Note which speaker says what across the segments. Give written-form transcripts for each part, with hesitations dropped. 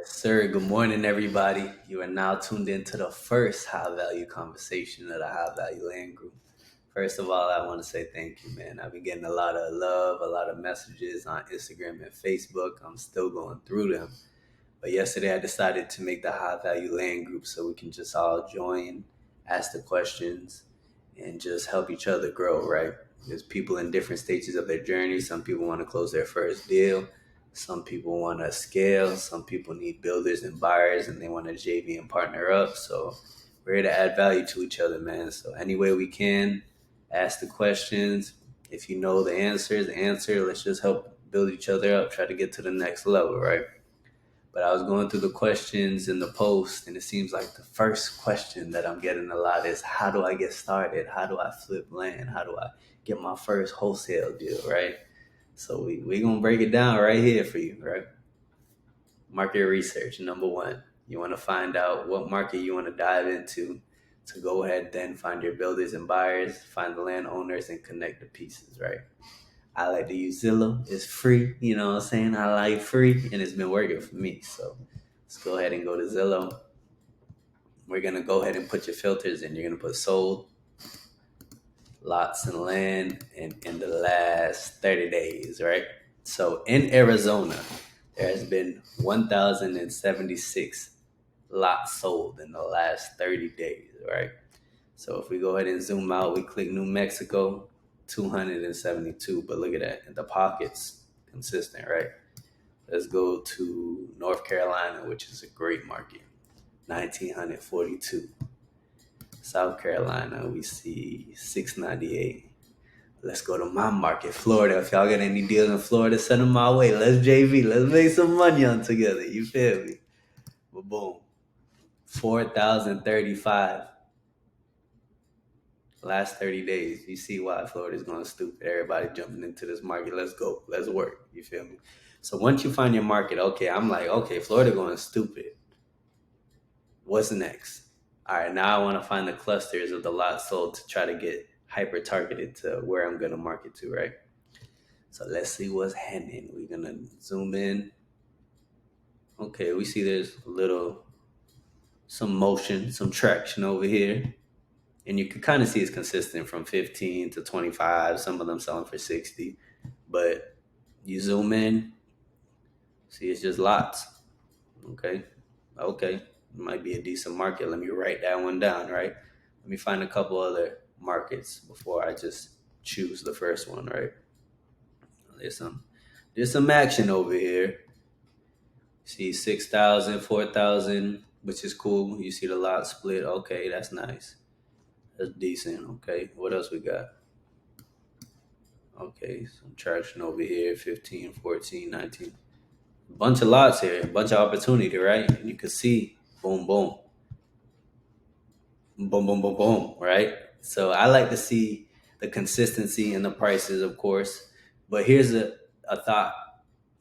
Speaker 1: Sir, good morning, everybody. You are now tuned into the first high value conversation of the High Value Land Group. First of all, I want to say thank you, man. I've been getting a lot of love, a lot of messages on Instagram and Facebook. I'm still going through them. But yesterday I decided to make the High Value Land Group so we can just all join, ask the questions, and just help each other grow, right? There's people in different stages of their journey. Some people want to close their first deal. Some people want to scale. Some people need builders and buyers and they want to JV and partner up. So we're here to add value to each other, man. So any way we can, ask the questions. If you know the answers, answer. Let's just help build each other up, try to get to the next level, right? But I was going through the questions in the post, and it seems like the first question that I'm getting a lot is, how do I get started? How do I flip land? How do I get my first wholesale deal, right? So we going to break it down right here for you, right? Market research, number one. You want to find out what market you want to dive into to go ahead, then find your builders and buyers, find the landowners, and connect the pieces, right? I like to use Zillow. It's free, you know what I'm saying? I like free, and it's been working for me. So let's go ahead and go to Zillow. We're going to go ahead and put your filters in. You're going to put sold, lots and land, and in the last 30 days, right? So in Arizona, there has been 1,076 lots sold in the last 30 days, right? So if we go ahead and zoom out, we click New Mexico, 272. But look at that, in the pockets, consistent, right? Let's go to North Carolina, which is a great market, 1,942. South Carolina, we see 698. Let's go to my market, Florida. If y'all got any deals in Florida, send them my way. Let's JV. Let's make some money on together. You feel me? But boom, 4,035 last 30 days. You see why Florida's going stupid. Everybody jumping into this market. Let's go. Let's work. You feel me? So once you find your market, okay, I'm like, okay, Florida going stupid. What's next? All right, now I want to find the clusters of the lots sold to try to get hyper targeted to where I'm going to market to, right? So let's see what's happening. We're going to zoom in. Okay, we see there's some motion, some traction over here. And you can kind of see it's consistent from 15 to 25. Some of them selling for 60. But you zoom in, see it's just lots. Okay. Okay. It might be a decent market. Let me write that one down, right? Let me find a couple other markets before I just choose the first one, right? There's some action over here. See 6,000, 4,000, which is cool. You see the lot split. Okay, that's nice. That's decent. Okay, what else we got? Okay, some traction over here, 15, 14, 19. Bunch of lots here, a bunch of opportunity, right? And you can see, boom, boom, boom, boom, boom, boom, right? So I like to see the consistency in the prices, of course. But here's a thought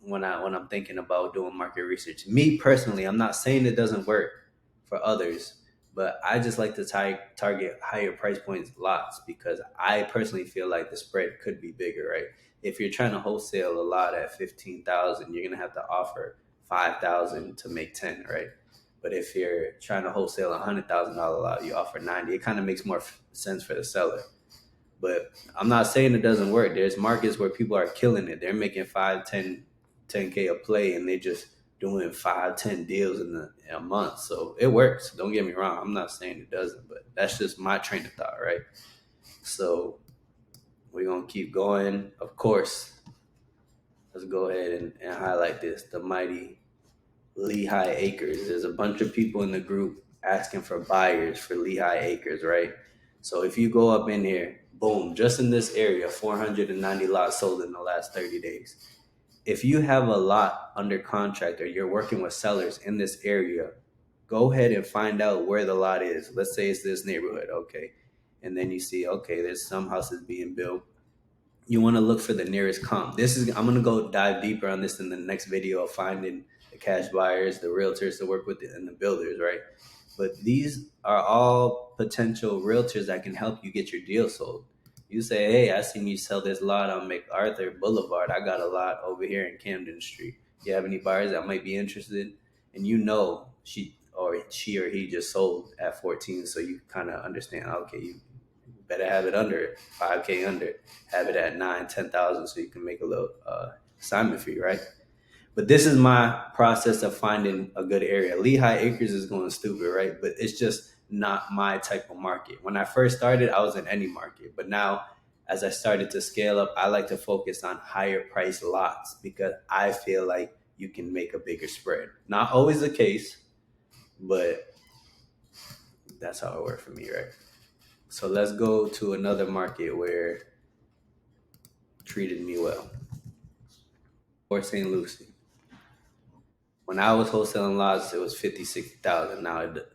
Speaker 1: when I'm thinking about doing market research. Me personally, I'm not saying it doesn't work for others, but I just like to target higher price points lots because I personally feel like the spread could be bigger, right? If you're trying to wholesale a lot at 15,000, you're gonna have to offer 5,000 to make 10, right? But if you're trying to wholesale $100,000 lot, you offer 90. It kind of makes more sense for the seller. But I'm not saying it doesn't work. There's markets where people are killing it. They're making 5, 10, 10K a play, and they just doing 5, 10 deals in a month. So it works. Don't get me wrong. I'm not saying it doesn't, but that's just my train of thought, right? So we're gonna keep going. Of course, let's go ahead and highlight this. The mighty Lehigh Acres. There's a bunch of people in the group asking for buyers for Lehigh Acres, right? So if you go up in here, boom, just in this area, 490 lots sold in the last 30 days. If you have a lot under contract or you're working with sellers in this area, go ahead and find out where the lot is. Let's say it's this neighborhood, okay? And then you see, okay, there's some houses being built. You want to look for the nearest comp. I'm gonna go dive deeper on this in the next video of finding the cash buyers, the realtors to work with, and the builders, right? But these are all potential realtors that can help you get your deal sold. You say, hey, I seen you sell this lot on MacArthur Boulevard. I got a lot over here in Camden Street. You have any buyers that might be interested? and she or he just sold at 14, so you kind of understand. Okay, you better have it under 5K under, have it at 9, 10,000, so you can make a little assignment fee, right? But this is my process of finding a good area. Lehigh Acres is going stupid, right? But it's just not my type of market. When I first started, I was in any market. But now, as I started to scale up, I like to focus on higher price lots because I feel like you can make a bigger spread. Not always the case, but that's how it worked for me, right? So let's go to another market where treated me well. Port St. Lucie. When I was wholesaling lots, it was 50, 60,000. Now it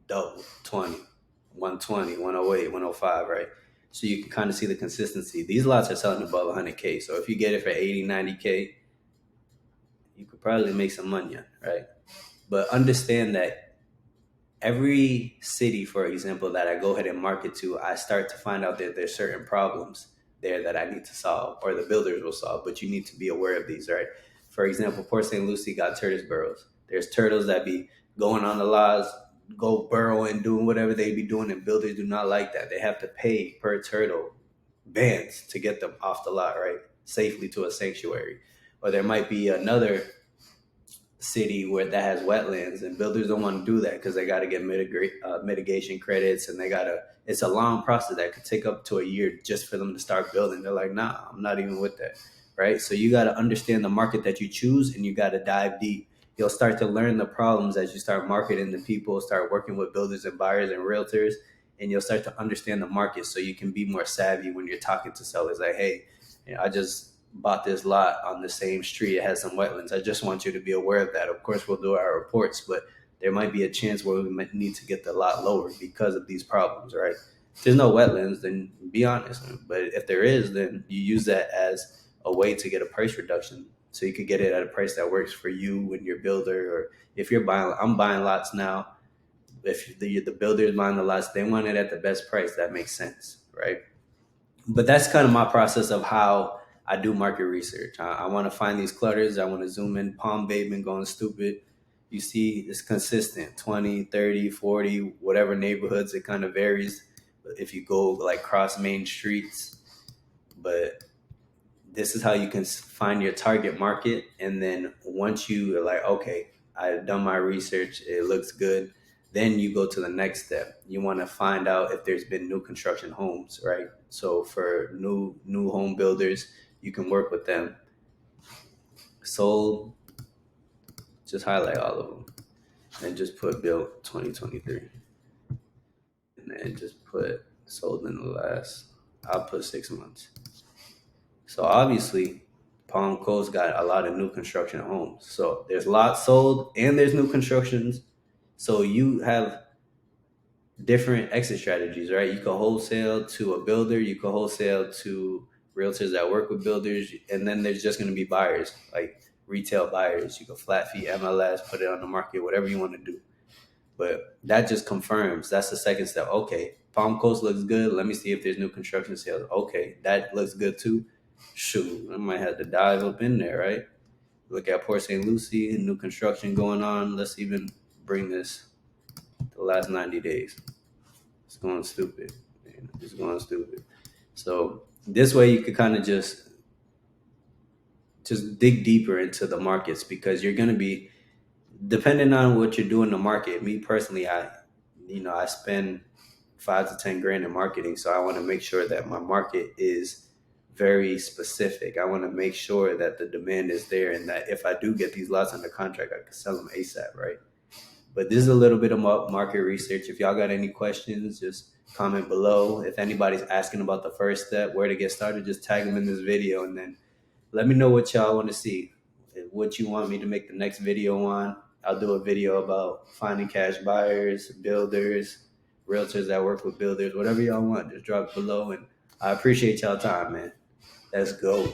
Speaker 1: doubled 20, 120, 108, 105, right? So you can kind of see the consistency. These lots are selling above 100K. So if you get it for 80, 90K, you could probably make some money on it, right? But understand that every city, for example, that I go ahead and market to, I start to find out that there's certain problems there that I need to solve or the builders will solve, but you need to be aware of these, right? For example, Port St. Lucie got turtles burrows. There's turtles that be going on the laws, go burrowing, doing whatever they be doing, and builders do not like that. They have to pay per turtle bands to get them off the lot, right? Safely to a sanctuary. Or there might be another city where that has wetlands and builders don't want to do that because they got to get mitigation credits and they got to it's a long process that could take up to a year just for them to start building. They're like, nah, I'm not even with that, right? So you got to understand the market that you choose and you got to dive deep. You'll start to learn the problems as you start marketing to people, start working with builders and buyers and realtors, and you'll start to understand the market so you can be more savvy when you're talking to sellers. Like, hey, I just bought this lot on the same street. It has some wetlands. I just want you to be aware of that. Of course, we'll do our reports, but there might be a chance where we might need to get the lot lower because of these problems, right? If there's no wetlands, then be honest. But if there is, then you use that as a way to get a price reduction so you could get it at a price that works for you and your builder. Or if you're buying, I'm buying lots now. If the builder is buying the lots, they want it at the best price. That makes sense, right? But that's kind of my process of how I do market research. I want to find these clutters. I want to zoom in. Palm Bay been going stupid. You see, it's consistent 20, 30, 40, whatever neighborhoods. It kind of varies if you go like cross main streets. But this is how you can find your target market. And then once you are like, okay, I've done my research, it looks good. Then you go to the next step. You want to find out if there's been new construction homes, right? So for new home builders, you can work with them. Sold, just highlight all of them and just put built 2023. And then just put sold in the last, I'll put 6 months. So obviously, Palm Coast got a lot of new construction homes. So there's lots sold and there's new constructions. So you have different exit strategies, right? You can wholesale to a builder, you can wholesale to realtors that work with builders, and then there's just going to be buyers, like retail buyers. You can flat fee MLS, put it on the market, whatever you want to do. But that just confirms that's the second step. Okay, Palm Coast looks good. Let me see if there's new construction sales. Okay, that looks good too. Shoot, I might have to dive up in there, right? Look at Port St. Lucie, new construction going on. Let's even bring this the last 90 days. It's going stupid. Man, it's going stupid. So this way you could kind of just dig deeper into the markets because you're going to be depending on what you're doing in the market. Me personally, I spend 5 to 10 grand in marketing, so I want to make sure that my market is very specific. I want to make sure that the demand is there and that if I do get these lots under contract, I can sell them ASAP, right? But this is a little bit of market research. If y'all got any questions, just comment below. If anybody's asking about the first step, where to get started, just tag them in this video and then let me know what y'all want to see. What you want me to make the next video on. I'll do a video about finding cash buyers, builders, realtors that work with builders, whatever y'all want. Just drop it below. And I appreciate y'all time, man. Let's go.